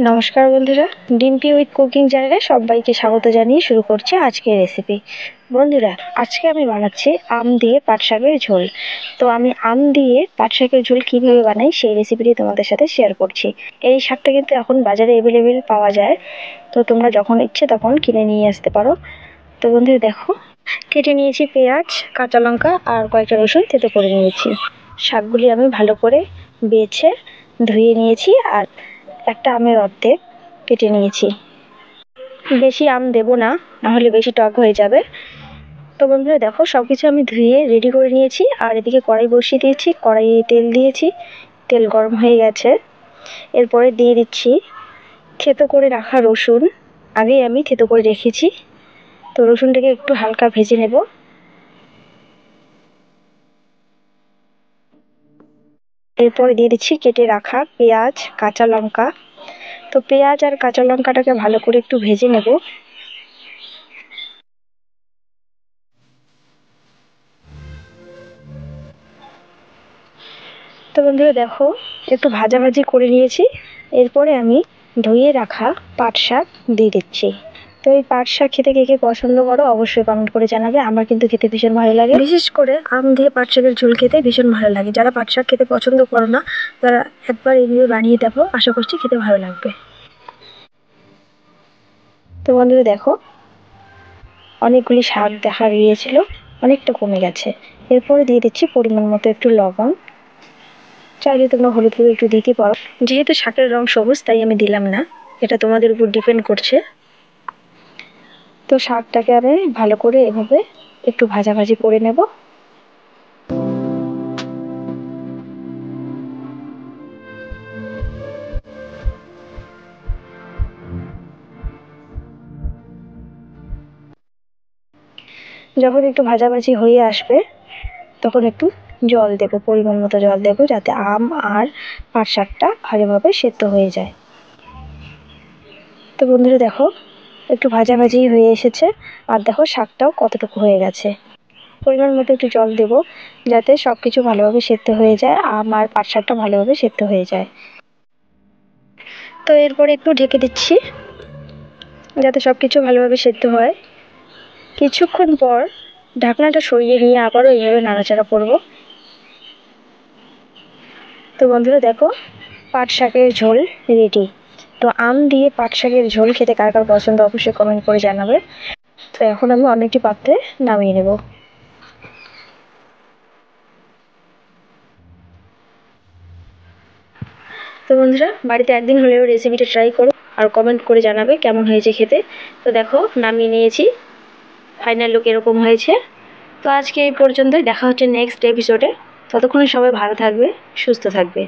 নমস্কার বন্ধুরা, Dimpy with cooking চ্যানেলে সবাইকে স্বাগত জানিয়ে শুরু করছি আজকের রেসিপি। বন্ধুরা, আজকে আমি বানাচ্ছি আম দিয়ে পাট শাকের ঝোল। তো আমি আম দিয়ে পাট শাকের ঝোল কীভাবে বানাই সেই রেসিপিটি তোমাদের সাথে শেয়ার করছি। এই শাকটা কিন্তু এখন বাজারে অ্যাভেলেবেল পাওয়া যায়, তো তোমরা যখন ইচ্ছে তখন কিনে নিয়ে আসতে পারো। তো বন্ধুরা দেখো, কেটে নিয়েছি পেঁয়াজ, কাঁচা লঙ্কা আর কয়েকটা রসুন থেতো করে নিয়েছি। শাকগুলি আমি ভালো করে বেছে ধুয়ে নিয়েছি আর একটা আমের অর্ধেক কেটে নিয়েছি। বেশি আম দেবো না, নাহলে বেশি টক হয়ে যাবে। তো বন্ধুরা দেখো, সব কিছু আমি ধুয়ে রেডি করে নিয়েছি আর এদিকে কড়াই বসিয়ে দিয়েছি। কড়াইয়ে তেল দিয়েছি, তেল গরম হয়ে গেছে। এরপরে দিয়ে দিচ্ছি থেতো করে রাখা রসুন। আগেই আমি থেতো করে রেখেছি, তো রসুনটাকে একটু হালকা ভেজে নেব। এরপরে দিয়ে দিচ্ছি কেটে রাখা পেঁয়াজ, কাঁচা লঙ্কা। তো পেঁয়াজ আর কাঁচা লঙ্কাটাকে ভালো করে একটু ভেজে নেব। তো বন্ধুরা দেখো, একটু ভাজাভাজি করে নিয়েছি। এরপরে আমি ধুয়ে রাখা পাট শাক দিয়ে দিচ্ছি। তো এই পাট শাক খেতে কে কে পছন্দ করো অবশ্যই কমেন্ট করে জানাবে। আমার কিন্তু খেতে ভীষণ ভালো লাগে, বিশেষ করে আম দিয়ে পাট শাকের ঝোল খেতে ভীষণ ভালো লাগে। যারা পাট শাক খেতে পছন্দ করো না, তারা একবার এইভাবে বানিয়ে দেখো, আশা করছি খেতে ভালো লাগবে। তো বন্ধুরা দেখো, অনেকগুলি শাক দেখা গিয়েছিল, অনেকটা কমে গেছে। এরপরে দিয়ে দিচ্ছি পরিমাণ মতো একটু লবণ। চাইলে তোমরা হলুদ গুঁড়ো একটু দিতে পারো, যেহেতু শাকের রং সবুজ তাই আমি দিলাম না, এটা তোমাদের উপর ডিপেন্ড করছে। তো শাকটাকে আমি ভালো করে এভাবে একটু ভাজাভাজি করে নেব। যখন একটু ভাজাভাজি হয়ে আসবে তখন একটু জল দেবো, পরিমাণ মতো জল দেবো, যাতে আম আর পাট শাকটা ভালোভাবে সেদ্ধ হয়ে যায়। তো বন্ধুরা দেখো, একটু ভাজাভাজি হয়ে এসেছে আর দেখো শাকটাও কতটুকু হয়ে গেছে। পরিমাণ মতো একটু জল দেবো, যাতে সব কিছু ভালোভাবে সেদ্ধ হয়ে যায়, আম আর পাট শাকটা ভালোভাবে সেদ্ধ হয়ে যায়। তো এরপরে একটু ঢেকে দিচ্ছি, যাতে সব কিছু ভালোভাবে সেদ্ধ হয়। কিছুক্ষণ পর ঢাকনাটা সরিয়ে নিয়ে আবারও এইভাবে নাড়াচাড়া করব। তো বন্ধুরা দেখো, পাট শাকের ঝোল রেডি। তো আম দিয়ে পাট শাকের ঝোল খেতে কার কার পছন্দ অবশ্যই কমেন্ট করে জানাবে। তো এখন আমি অনেকটি পাত্রে নামিয়ে নেব। তো বন্ধুরা, বাড়িতে একদিন হলেও রেসিপিটা ট্রাই করো আর কমেন্ট করে জানাবে কেমন হয়েছে খেতে। তো দেখো, নামিয়ে নিয়েছি, ফাইনাল লুক এরকম হয়েছে। তো আজকে এই পর্যন্তই, দেখা হচ্ছে নেক্সট এপিসোডে। ততক্ষণে সবাই ভালো থাকবে, সুস্থ থাকবে।